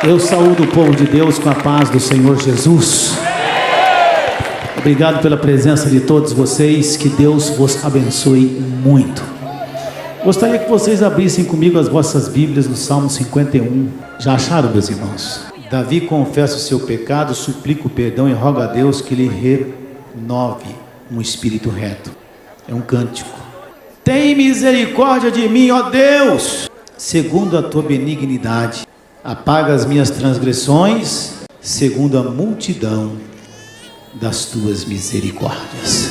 Eu saúdo o povo de Deus com a paz do Senhor Jesus. Obrigado pela presença de todos vocês, que Deus vos abençoe muito. Gostaria que vocês abrissem comigo as vossas Bíblias no Salmo 51. Já acharam, meus irmãos? Davi confessa o seu pecado, suplica o perdão e roga a Deus que lhe renove um espírito reto. É um cântico. Tem misericórdia de mim, ó Deus, segundo a tua benignidade. Apaga as minhas transgressões, segundo a multidão das tuas misericórdias.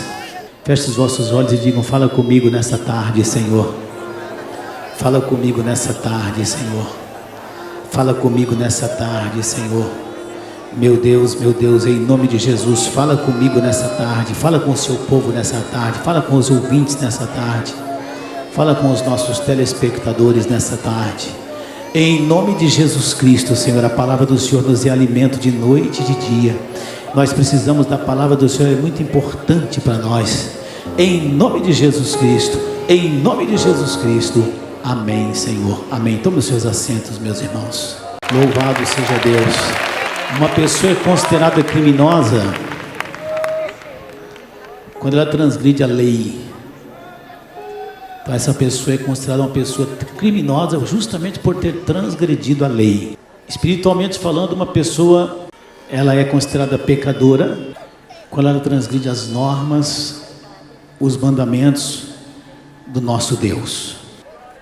Feche os vossos olhos e digam: fala comigo nessa tarde, Senhor. Fala comigo nessa tarde, Senhor. Fala comigo nessa tarde, Senhor. Meu Deus, em nome de Jesus, fala comigo nessa tarde. Fala com o seu povo nessa tarde. Fala com os ouvintes nessa tarde. Fala com os nossos telespectadores nessa tarde. Em nome de Jesus Cristo, Senhor, a palavra do Senhor nos é alimento de noite e de dia. Nós precisamos da palavra do Senhor, é muito importante para nós. Em nome de Jesus Cristo, em nome de Jesus Cristo, amém, Senhor, amém. Tome os seus assentos, meus irmãos. Louvado seja Deus. Uma pessoa é considerada criminosa quando ela transgride a lei. Então essa pessoa é considerada uma pessoa criminosa justamente por ter transgredido a lei. Espiritualmente falando, uma pessoa, ela é considerada pecadora quando ela transgride as normas, os mandamentos do nosso Deus.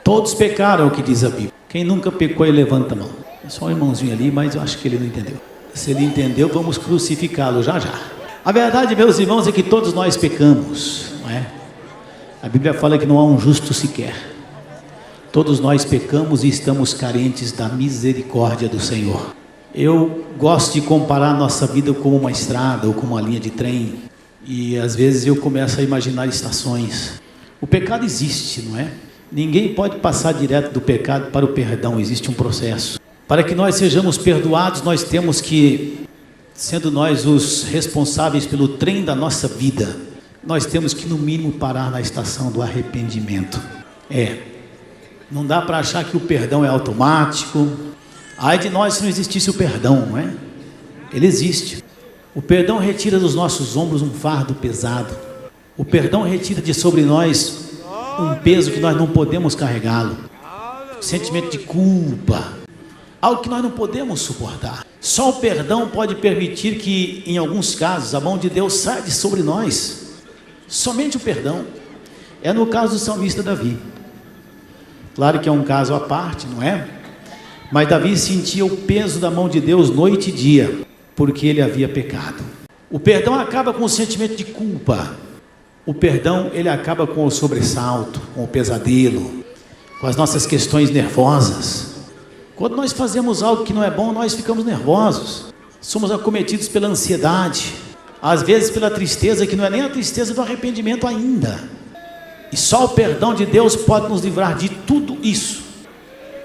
Todos pecaram, é o que diz a Bíblia. Quem nunca pecou, ele levanta a mão. É só um irmãozinho ali, mas eu acho que ele não entendeu. Se ele entendeu, vamos crucificá-lo já já. A verdade, meus irmãos, é que todos nós pecamos, não é? A Bíblia fala que não há um justo sequer. Todos nós pecamos e estamos carentes da misericórdia do Senhor. Eu gosto de comparar a nossa vida como uma estrada ou como uma linha de trem. E às vezes eu começo a imaginar estações. O pecado existe, não é? Ninguém pode passar direto do pecado para o perdão, existe um processo. Para que nós sejamos perdoados, nós temos que, sendo nós os responsáveis pelo trem da nossa vida, nós temos que no mínimo parar na estação do arrependimento. Não dá para achar que o perdão é automático. Ai de nós se não existisse o perdão, não é? Ele existe. O perdão retira dos nossos ombros um fardo pesado. O perdão retira de sobre nós um peso que nós não podemos carregá-lo. Sentimento de culpa, algo que nós não podemos suportar. Só o perdão pode permitir que, em alguns casos, a mão de Deus saia de sobre nós. Somente o perdão. É no caso do salmista Davi. Claro que é um caso à parte, não é? Mas Davi sentia o peso da mão de Deus noite e dia, porque ele havia pecado. O perdão acaba com o sentimento de culpa. O perdão, ele acaba com o sobressalto, com o pesadelo, com as nossas questões nervosas. Quando nós fazemos algo que não é bom, nós ficamos nervosos. Somos acometidos pela ansiedade, às vezes pela tristeza, que não é nem a tristeza do arrependimento ainda. E só o perdão de Deus pode nos livrar de tudo isso.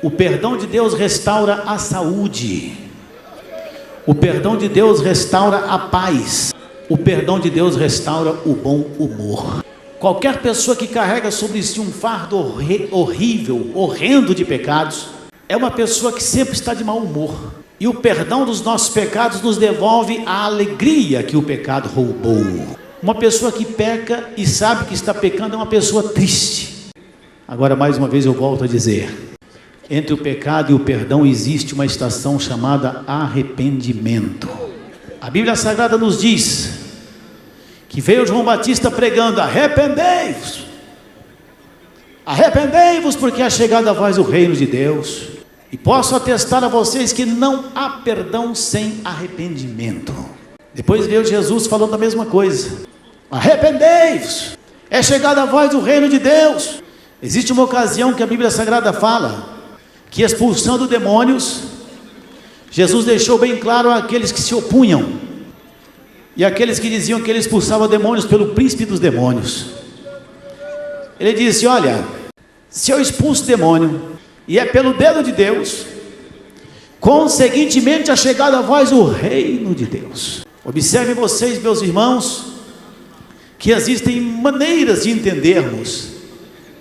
O perdão de Deus restaura a saúde. O perdão de Deus restaura a paz. O perdão de Deus restaura o bom humor. Qualquer pessoa que carrega sobre si um fardo horrível, horrendo de pecados, é uma pessoa que sempre está de mau humor. E o perdão dos nossos pecados nos devolve a alegria que o pecado roubou. Uma pessoa que peca e sabe que está pecando é uma pessoa triste. Agora, mais uma vez eu volto a dizer, entre o pecado e o perdão existe uma estação chamada arrependimento. A Bíblia Sagrada nos diz que veio João Batista pregando: arrependei-vos, arrependei-vos, porque é chegado a vós o reino de Deus. E posso atestar a vocês que não há perdão sem arrependimento. Depois veio Jesus falando a mesma coisa: arrependei-vos, é chegado a vós o reino de Deus. Existe uma ocasião que a Bíblia Sagrada fala que, expulsando demônios, Jesus deixou bem claro àqueles que se opunham e aqueles que diziam que ele expulsava demônios pelo príncipe dos demônios. Ele disse: olha, se eu expulso demônio e é pelo dedo de Deus, conseguintemente é chegado a vós o reino de Deus. Observem vocês, meus irmãos, que existem maneiras de entendermos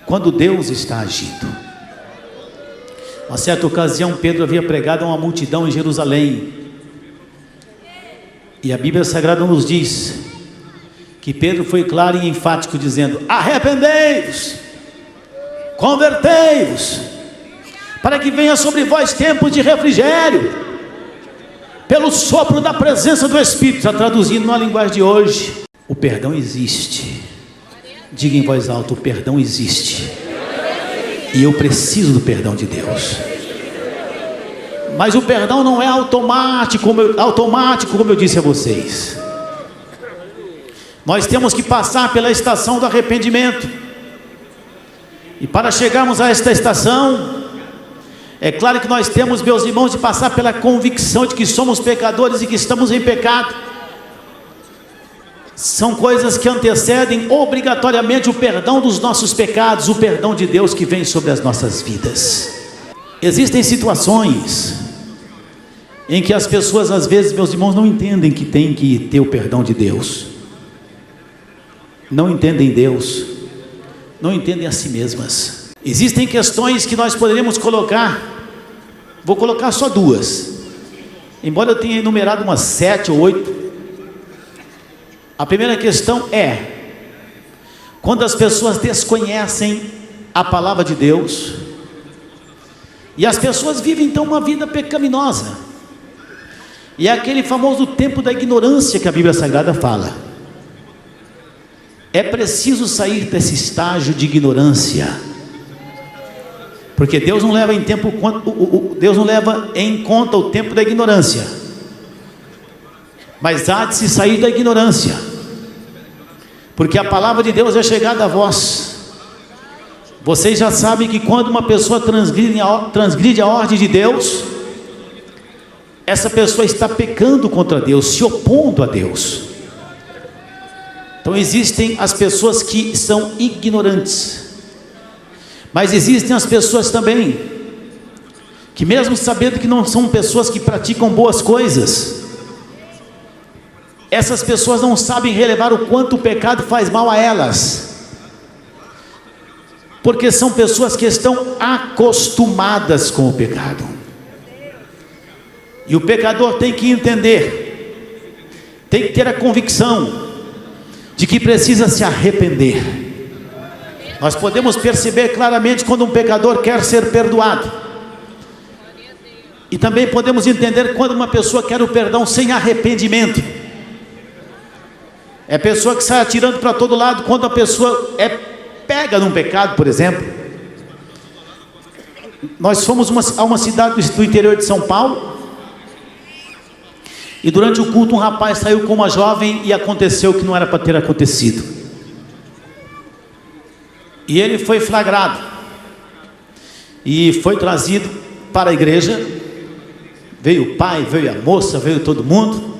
quando Deus está agindo. Uma certa ocasião, Pedro havia pregado a uma multidão em Jerusalém. E a Bíblia Sagrada nos diz que Pedro foi claro e enfático, dizendo: arrependei-vos, convertei-vos, para que venha sobre vós tempos de refrigério, pelo sopro da presença do Espírito. Está traduzindo na linguagem de hoje: o perdão existe. Diga em voz alta: o perdão existe. E eu preciso do perdão de Deus. Mas o perdão não é automático, como eu disse a vocês. Nós temos que passar pela estação do arrependimento. E para chegarmos a esta estação, é claro que nós temos, meus irmãos, de passar pela convicção de que somos pecadores e que estamos em pecado. São coisas que antecedem obrigatoriamente o perdão dos nossos pecados, o perdão de Deus que vem sobre as nossas vidas. Existem situações em que as pessoas, às vezes, meus irmãos, não entendem que tem que ter o perdão de Deus. Não entendem Deus, não entendem a si mesmas. Existem questões que nós poderíamos colocar, vou colocar só duas, embora eu tenha enumerado umas 7 ou 8. A primeira questão é: quando as pessoas desconhecem a palavra de Deus, e as pessoas vivem então uma vida pecaminosa, e é aquele famoso tempo da ignorância que a Bíblia Sagrada fala. É preciso sair desse estágio de ignorância, porque Deus não leva em conta o tempo da ignorância, mas há de se sair da ignorância, porque a palavra de Deus é chegada a vós. Vocês já sabem que quando uma pessoa transgride a ordem de Deus, essa pessoa está pecando contra Deus, se opondo a Deus. Então existem as pessoas que são ignorantes, mas existem as pessoas também que, mesmo sabendo que não são pessoas que praticam boas coisas, essas pessoas não sabem relevar o quanto o pecado faz mal a elas, porque são pessoas que estão acostumadas com o pecado. E o pecador tem que entender, tem que ter a convicção de que precisa se arrepender. Nós podemos perceber claramente quando um pecador quer ser perdoado, e também podemos entender quando uma pessoa quer o perdão sem arrependimento. É pessoa que sai atirando para todo lado quando a pessoa é pega num pecado, por exemplo. Nós fomos a uma cidade do interior de São Paulo, e durante o culto um rapaz saiu com uma jovem e aconteceu o que não era para ter acontecido. E ele foi flagrado e foi trazido para a igreja. Veio o pai, veio a moça, veio todo mundo.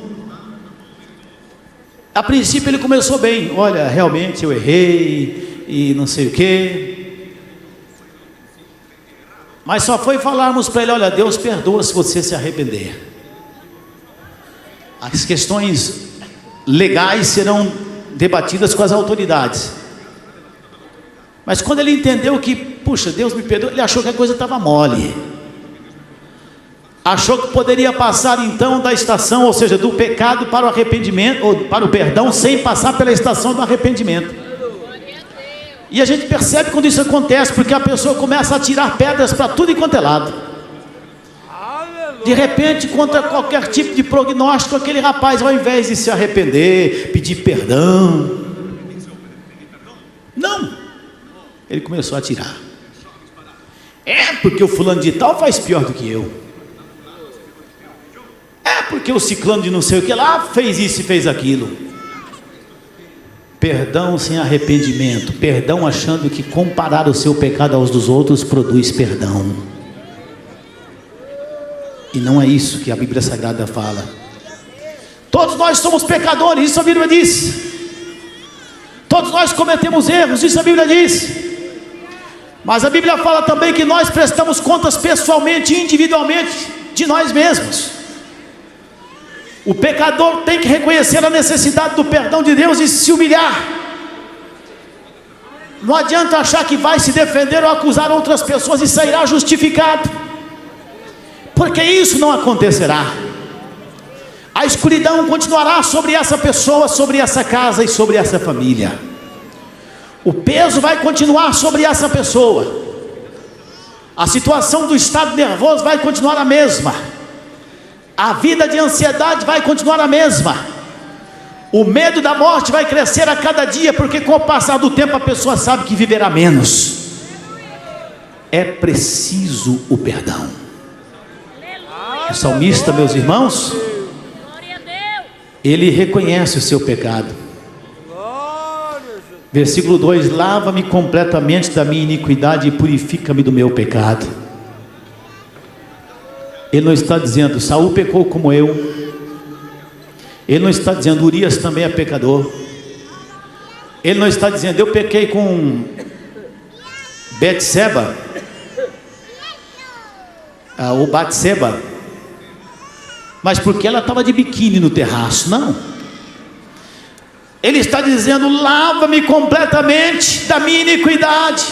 A princípio ele começou bem: olha, realmente eu errei e não sei o que. Mas só foi falarmos para ele: olha, Deus perdoa se você se arrepender. As questões legais serão debatidas com as autoridades. Mas quando ele entendeu que, puxa, Deus me perdoa, ele achou que a coisa estava mole. Achou que poderia passar então da estação, ou seja, do pecado para o arrependimento, ou para o perdão, sem passar pela estação do arrependimento. E a gente percebe quando isso acontece, porque a pessoa começa a tirar pedras para tudo e quanto é lado. De repente, contra qualquer tipo de prognóstico, aquele rapaz, ao invés de se arrepender, pedir perdão, não, ele começou a tirar. É porque o fulano de tal faz pior do que eu. É porque o ciclano de não sei o que lá fez isso e fez aquilo. Perdão sem arrependimento, perdão achando que comparar o seu pecado aos dos outros produz perdão. E não é isso que a Bíblia Sagrada fala. Todos nós somos pecadores, isso a Bíblia diz. Todos nós cometemos erros, isso a Bíblia diz. Mas a Bíblia fala também que nós prestamos contas pessoalmente, individualmente, de nós mesmos. O pecador tem que reconhecer a necessidade do perdão de Deus e se humilhar. Não adianta achar que vai se defender ou acusar outras pessoas e sairá justificado. porque isso não acontecerá. A escuridão continuará sobre essa pessoa, sobre essa casa e sobre essa família. O peso vai continuar sobre essa pessoa. A situação do estado nervoso vai continuar a mesma. A vida de ansiedade vai continuar a mesma. O medo da morte vai crescer a cada dia, porque com o passar do tempo a pessoa sabe que viverá menos. É preciso o perdão. O salmista, meus irmãos, ele reconhece o seu pecado. Versículo 2: lava-me completamente da minha iniquidade e purifica-me do meu pecado. Ele não está dizendo Saul pecou como eu. Ele não está dizendo Urias também é pecador. Ele não está dizendo eu pequei com Betseba, ou Batseba, mas porque ela estava de biquíni no terraço. Não. Ele está dizendo lava-me completamente da minha iniquidade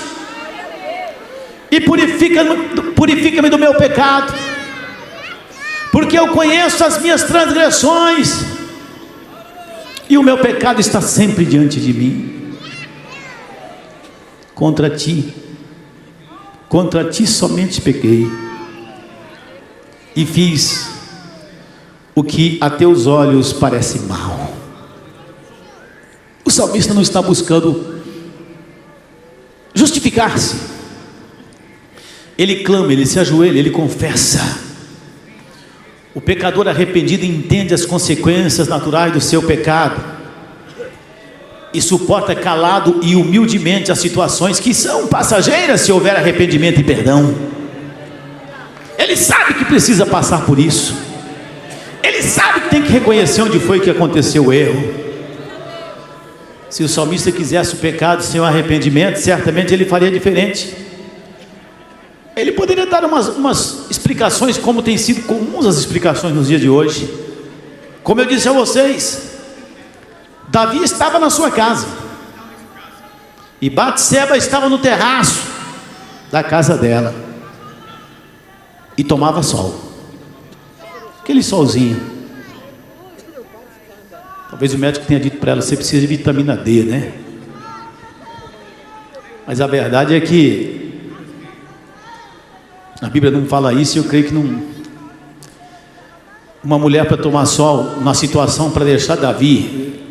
e purifica-me do meu pecado, porque eu conheço as minhas transgressões e o meu pecado está sempre diante de mim. Contra ti somente pequei e fiz o que a teus olhos parece mal. O salmista não está buscando justificar-se. Ele clama, ele se ajoelha, ele confessa. O pecador arrependido entende as consequências naturais do seu pecado e suporta calado e humildemente as situações que são passageiras se houver arrependimento e perdão. Ele sabe que precisa passar por isso. Ele sabe que tem que reconhecer onde foi que aconteceu o erro. Se o salmista quisesse o pecado sem o arrependimento, certamente ele faria diferente. Ele poderia dar umas explicações, como tem sido comuns as explicações nos dias de hoje. Como eu disse a vocês, Davi estava na sua casa e Batseba estava no terraço da casa dela e tomava sol, aquele solzinho. Talvez o médico tenha dito para ela: você precisa de vitamina D, né? Mas a verdade é que a Bíblia não fala isso, e eu creio que não. Uma mulher para tomar sol, uma situação para deixar Davi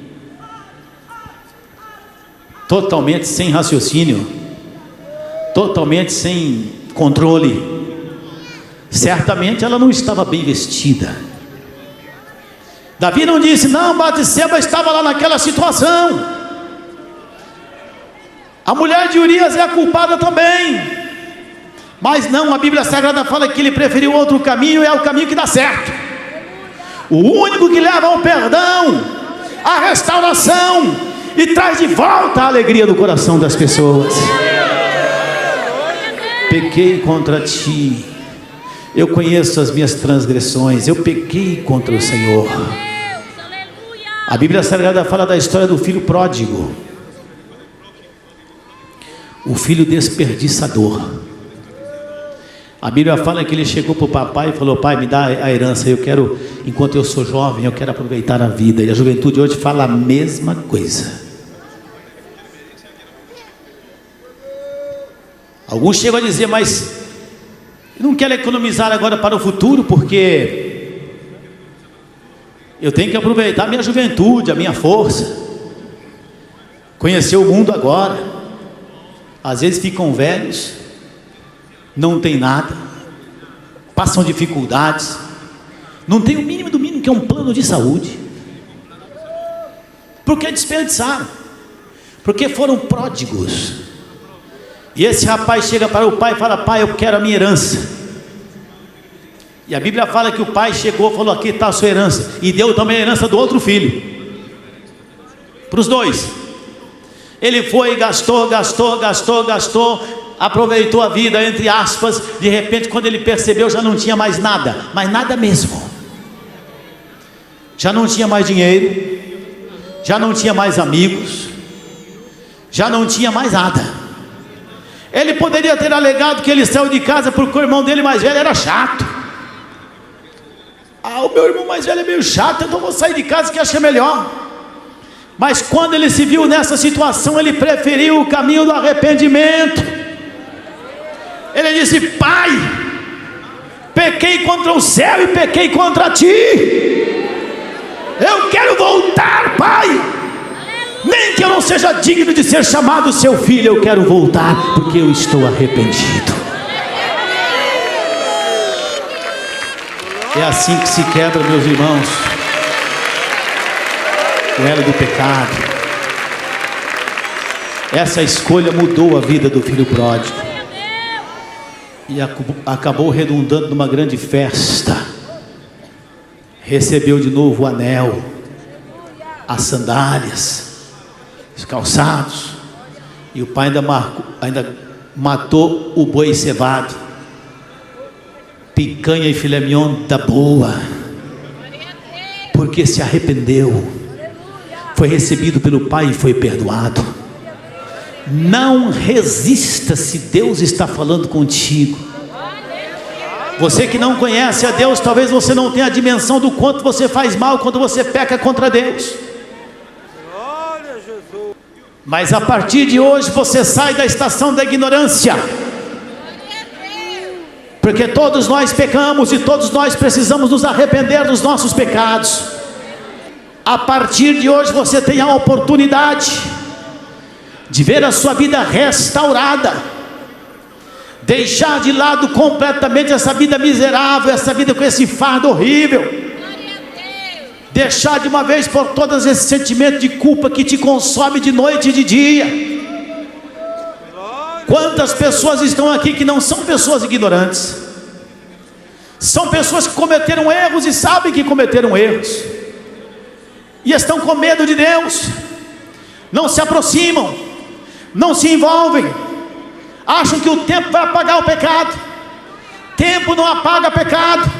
totalmente sem raciocínio, totalmente sem controle, certamente ela não estava bem vestida. Davi não disse: não, Batseba estava lá naquela situação. A mulher de Urias é a culpada também. Mas não, a Bíblia Sagrada fala que ele preferiu outro caminho, é o caminho que dá certo. O único que leva ao perdão, à restauração e traz de volta a alegria do coração das pessoas. Pequei contra ti, eu conheço as minhas transgressões, eu pequei contra o Senhor. A Bíblia Sagrada fala da história do filho pródigo, o filho desperdiçador. A Bíblia fala que ele chegou para o papai e falou: pai, me dá a herança, eu quero, enquanto eu sou jovem, eu quero aproveitar a vida. E a juventude hoje fala a mesma coisa. Alguns chegam a dizer: mas eu não quero economizar agora para o futuro, porque eu tenho que aproveitar a minha juventude, a minha força, conhecer o mundo agora. Às vezes ficam velhos, não tem nada, passam dificuldades, não tem o mínimo do mínimo, que é um plano de saúde, porque desperdiçaram, porque foram pródigos. E esse rapaz chega para o pai e fala: pai, eu quero a minha herança. E a Bíblia fala que o pai chegou e falou: aqui está a sua herança, e deu também a herança do outro filho, para os dois. Ele foi e gastou, aproveitou a vida, entre aspas. De repente, quando ele percebeu, já não tinha mais nada, mas nada mesmo. Já não tinha mais dinheiro, já não tinha mais amigos, já não tinha mais nada. Ele poderia ter alegado que ele saiu de casa porque o irmão dele mais velho era chato, O meu irmão mais velho é meio chato, então vou sair de casa que acha melhor. Mas quando ele se viu nessa situação, ele preferiu o caminho do arrependimento. Ele disse: pai, pequei contra o céu e pequei contra ti. Eu quero voltar, pai. Nem que eu não seja digno de ser chamado seu filho, eu quero voltar, porque eu estou arrependido. É assim que se quebra, meus irmãos, o elo do pecado. Essa escolha mudou a vida do filho pródigo e acabou redundando numa grande festa. Recebeu de novo o anel, as sandálias, os calçados, e o pai ainda matou o boi cevado, picanha e filé mignon da boa, porque se arrependeu, foi recebido pelo pai e foi perdoado. Não resista se Deus está falando contigo. Você que não conhece a Deus, talvez você não tenha a dimensão do quanto você faz mal quando você peca contra Deus. Mas a partir de hoje você sai da estação da ignorância, porque todos nós pecamos e todos nós precisamos nos arrepender dos nossos pecados. A partir de hoje você tem a oportunidade de ver a sua vida restaurada, deixar de lado completamente essa vida miserável, essa vida com esse fardo horrível, deixar de uma vez por todas esse sentimento de culpa que te consome de noite e de dia. Quantas pessoas estão aqui que não são pessoas ignorantes, são pessoas que cometeram erros e sabem que cometeram erros, e estão com medo de Deus, não se aproximam, não se envolvem, acham que o tempo vai apagar o pecado. Tempo não apaga pecado.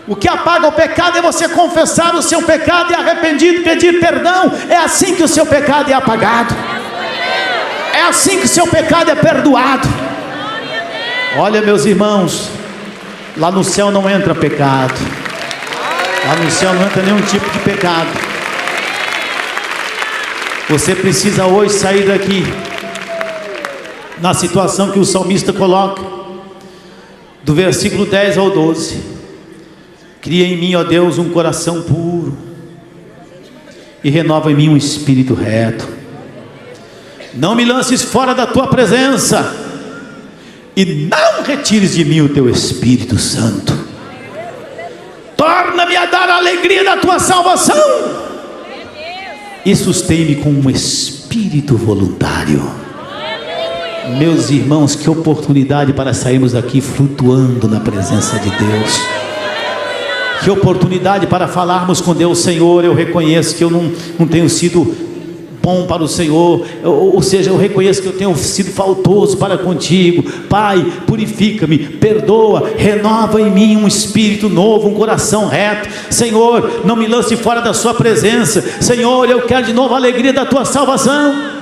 O que apaga o pecado é você confessar o seu pecado e arrependido pedir perdão. É assim que o seu pecado é apagado, é assim que o seu pecado é perdoado. Olha, meus irmãos, lá no céu não entra pecado, lá no céu não entra nenhum tipo de pecado. Você precisa hoje sair daqui na situação que o salmista coloca, do versículo 10 ao 12: cria em mim, ó Deus, um coração puro, e renova em mim um espírito reto. Não me lances fora da tua presença, e não retires de mim o teu Espírito Santo. Torna-me a dar a alegria da tua salvação, e sustém-me com um espírito voluntário. Meus irmãos, que oportunidade para sairmos daqui flutuando na presença de Deus. Que oportunidade para falarmos com Deus: Senhor, eu reconheço que eu não tenho sido bom para o Senhor, ou seja, eu reconheço que eu tenho sido faltoso para contigo. Pai, purifica-me, perdoa, renova em mim um espírito novo, um coração reto. Senhor, não me lance fora da sua presença. Senhor, eu quero de novo a alegria da tua salvação.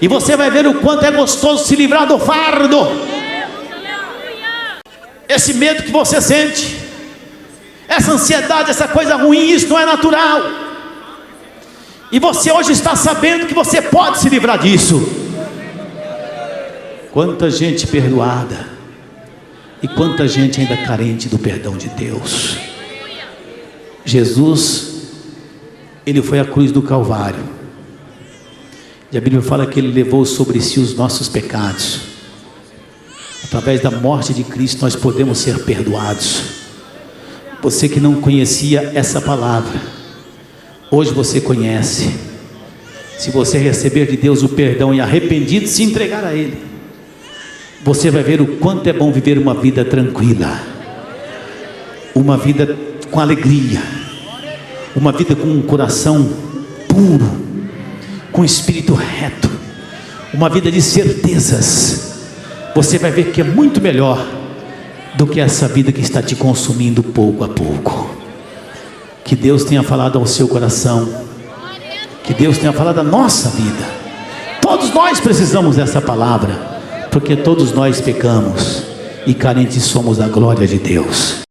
E você vai ver o quanto é gostoso se livrar do fardo. Esse medo que você sente, essa ansiedade, essa coisa ruim, isso não é natural. E você hoje está sabendo que você pode se livrar disso. Quanta gente perdoada, e quanta gente ainda carente do perdão de Deus. Jesus, ele foi à cruz do Calvário, e a Bíblia fala que ele levou sobre si os nossos pecados. Através da morte de Cristo nós podemos ser perdoados. Você que não conhecia essa palavra, hoje você conhece. Se você receber de Deus o perdão e arrependido se entregar a Ele, você vai ver o quanto é bom viver uma vida tranquila, uma vida com alegria, uma vida com um coração puro, com um espírito reto, uma vida de certezas. Você vai ver que é muito melhor do que essa vida que está te consumindo pouco a pouco. Que Deus tenha falado ao seu coração, que Deus tenha falado à nossa vida. Todos nós precisamos dessa palavra, porque todos nós pecamos e carentes somos da glória de Deus.